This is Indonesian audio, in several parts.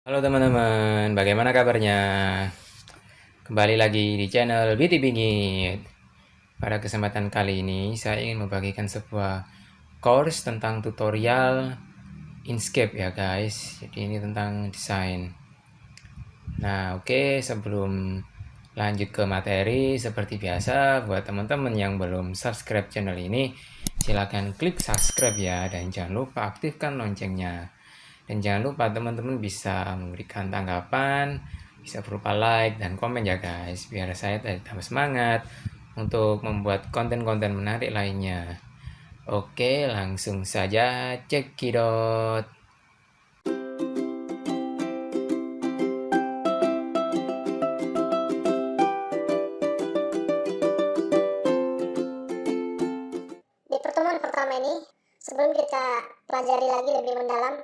Halo teman-teman, bagaimana kabarnya? Kembali lagi di channel BT Bingit. Pada kesempatan kali ini, saya ingin membagikan sebuah course tentang tutorial Inkscape ya guys. Jadi ini tentang desain. Nah oke, sebelum lanjut ke materi, seperti biasa buat teman-teman yang belum subscribe channel ini, silahkan klik subscribe ya, dan jangan lupa aktifkan loncengnya. Dan jangan lupa teman-teman bisa memberikan tanggapan, bisa berupa like dan komen ya guys, biar saya tambah semangat untuk membuat konten-konten menarik lainnya. Oke, langsung saja cekidot. Di pertemuan pertama ini, sebelum kita pelajari lagi lebih mendalam,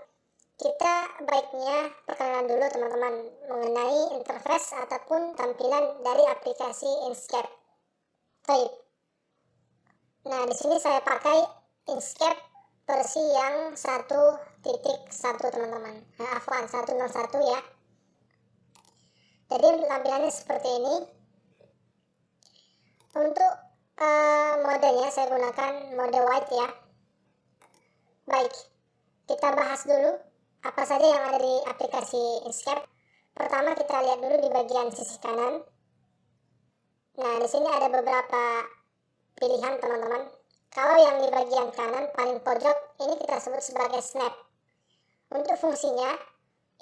kita baiknya perkenalan dulu teman-teman mengenai interface ataupun tampilan dari aplikasi Inkscape. Baik. Nah, di sini saya pakai Inkscape versi yang 1.1 teman-teman. Afwan 101 ya. Jadi tampilannya seperti ini. Untuk modenya saya gunakan mode white ya. Baik, kita bahas dulu apa saja yang ada di aplikasi Inkscape. Pertama kita lihat dulu di bagian sisi kanan. Nah, di sini ada beberapa pilihan teman-teman. Kalau yang di bagian kanan paling pojok ini kita sebut sebagai snap. Untuk fungsinya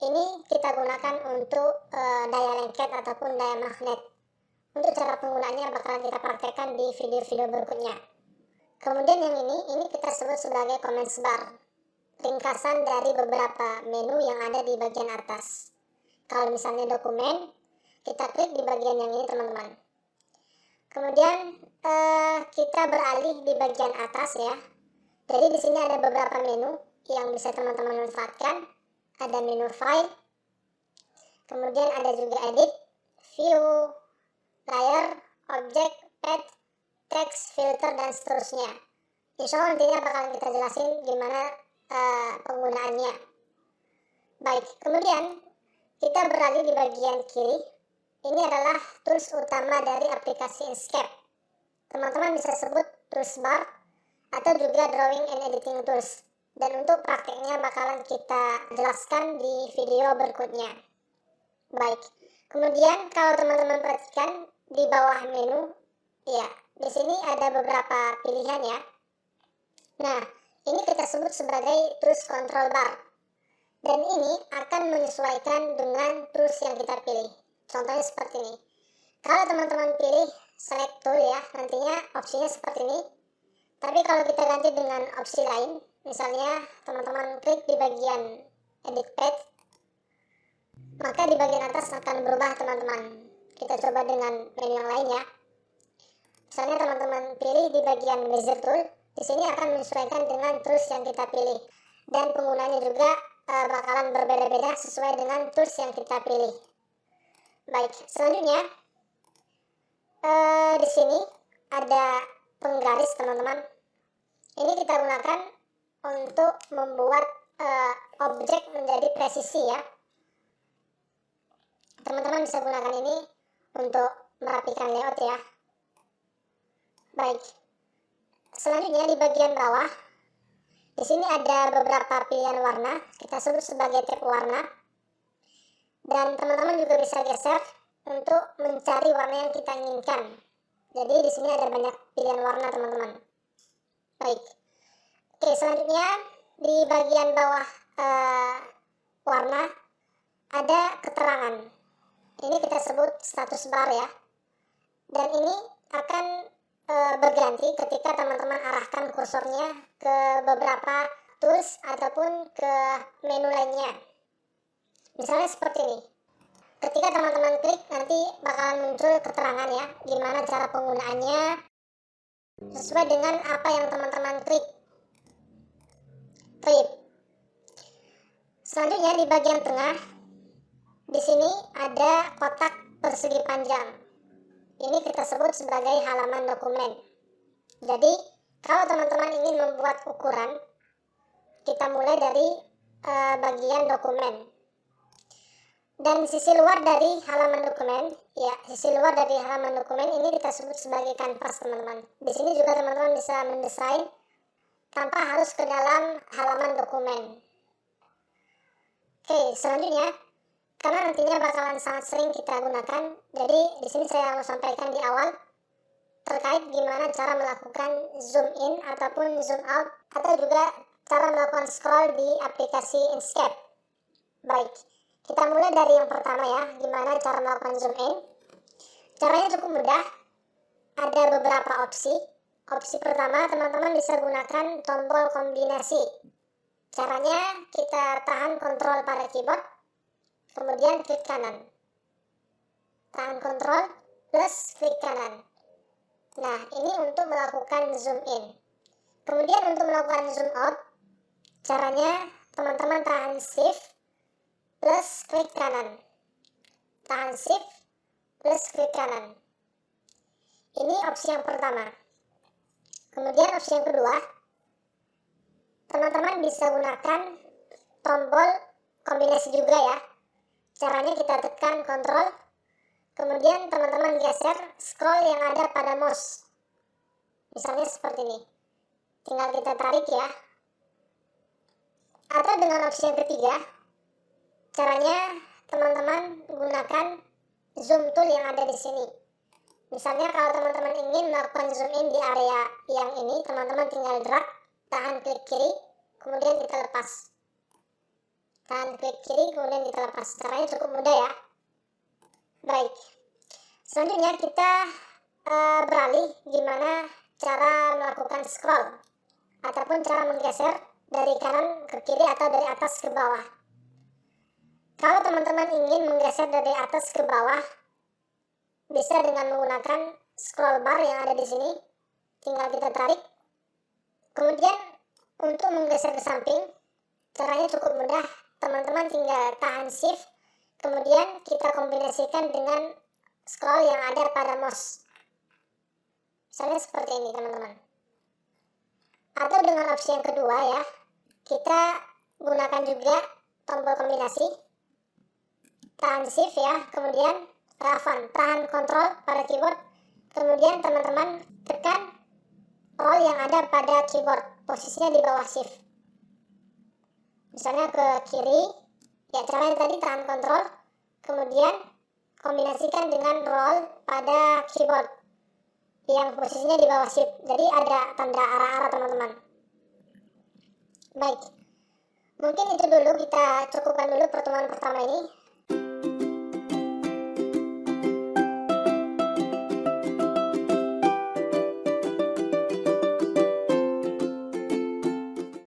ini kita gunakan untuk daya lengket ataupun daya magnet. Untuk cara penggunaannya bakalan kita praktekkan di video-video berikutnya. Kemudian yang ini kita sebut sebagai comments bar, ringkasan dari beberapa menu yang ada di bagian atas. Kalau misalnya dokumen, kita klik di bagian yang ini teman-teman. Kemudian kita beralih di bagian atas ya. Jadi di sini ada beberapa menu yang bisa teman-teman manfaatkan. Ada menu file, kemudian ada juga edit, view, layer, object, pad, text, filter, dan seterusnya. Insya Allah nantinya bakal kita jelasin gimana penggunaannya. Baik, kemudian kita beralih di bagian kiri. Ini adalah tools utama dari aplikasi Inkscape. Teman-teman bisa sebut tools bar atau juga drawing and editing tools. Dan untuk prakteknya bakalan kita jelaskan di video berikutnya. Baik, kemudian kalau teman-teman perhatikan di bawah menu, ya, di sini ada beberapa pilihan ya. Nah, ini kita sebut sebagai tools control bar. Dan ini akan menyesuaikan dengan tools yang kita pilih. Contohnya seperti ini. Kalau teman-teman pilih select tool ya, nantinya opsinya seperti ini. Tapi kalau kita ganti dengan opsi lain, misalnya teman-teman klik di bagian edit pad, maka di bagian atas akan berubah teman-teman. Kita coba dengan menu yang lain ya. Misalnya teman-teman pilih di bagian laser tool, di sini akan menyesuaikan dengan tools yang kita pilih. Dan penggunanya juga bakalan berbeda-beda sesuai dengan tools yang kita pilih. Baik, selanjutnya di sini ada penggaris teman-teman. Ini kita gunakan untuk membuat objek menjadi presisi ya. Teman-teman bisa gunakan ini untuk merapikan layout ya. Baik, selanjutnya di bagian bawah, di sini ada beberapa pilihan warna. Kita sebut sebagai tab warna. Dan teman-teman juga bisa geser untuk mencari warna yang kita inginkan. Jadi di sini ada banyak pilihan warna teman-teman. Baik. Oke, selanjutnya di bagian bawah warna ada keterangan. Ini kita sebut status bar ya. Dan ini akan berganti ketika teman-teman arahkan kursornya ke beberapa tools ataupun ke menu lainnya. Misalnya seperti ini. Ketika teman-teman klik nanti bakalan muncul keterangan ya, gimana cara penggunaannya sesuai dengan apa yang teman-teman klik. Baik. Selanjutnya di bagian tengah, di sini ada kotak persegi panjang. Ini kita sebut sebagai halaman dokumen. Jadi kalau teman-teman ingin membuat ukuran, kita mulai dari bagian dokumen. Dan sisi luar dari halaman dokumen, ya sisi luar dari halaman dokumen ini kita sebut sebagai kanvas teman-teman. Di sini juga teman-teman bisa mendesain tanpa harus ke dalam halaman dokumen. Oke, selanjutnya, karena nantinya bakalan sangat sering kita gunakan, jadi di sini saya mau sampaikan di awal terkait gimana cara melakukan zoom in ataupun zoom out, atau juga cara melakukan scroll di aplikasi Inkscape. Baik, kita mulai dari yang pertama ya, gimana cara melakukan zoom in. Caranya cukup mudah, ada beberapa opsi. Opsi pertama, teman-teman bisa gunakan tombol kombinasi. Caranya kita tahan kontrol pada keyboard, kemudian klik kanan. Tahan kontrol plus klik kanan. Nah, ini untuk melakukan zoom in. Kemudian untuk melakukan zoom out, caranya teman-teman tahan shift plus klik kanan. Tahan shift plus klik kanan. Ini opsi yang pertama. Kemudian opsi yang kedua, teman-teman bisa gunakan tombol kombinasi juga ya. Caranya kita tekan kontrol, kemudian teman-teman geser scroll yang ada pada mouse. Misalnya seperti ini. Tinggal kita tarik ya. Atau dengan opsi yang ketiga, caranya teman-teman gunakan zoom tool yang ada di sini. Misalnya kalau teman-teman ingin melakukan zoom in di area yang ini, teman-teman tinggal drag, tahan klik kiri, kemudian kita lepas. Tahan klik kiri, kemudian kita lepas. Caranya cukup mudah ya. Baik, selanjutnya kita beralih gimana cara melakukan scroll ataupun cara menggeser dari kanan ke kiri atau dari atas ke bawah. Kalau teman-teman ingin menggeser dari atas ke bawah, bisa dengan menggunakan scroll bar yang ada di sini. Tinggal kita tarik. Kemudian untuk menggeser ke samping, caranya cukup mudah. Teman-teman tinggal tahan shift, kemudian kita kombinasikan dengan scroll yang ada pada mouse. Misalnya seperti ini teman-teman. Atau dengan opsi yang kedua ya, kita gunakan juga tombol kombinasi. Tahan shift ya, kemudian tahan kontrol pada keyboard, kemudian teman-teman tekan all yang ada pada keyboard, posisinya di bawah shift. Misalnya ke kiri, ya caranya tadi tahan kontrol, kemudian kombinasikan dengan roll pada keyboard yang posisinya di bawah shift, jadi ada tanda arah-arah teman-teman. Baik, mungkin itu dulu, kita cukupkan dulu pertemuan pertama ini.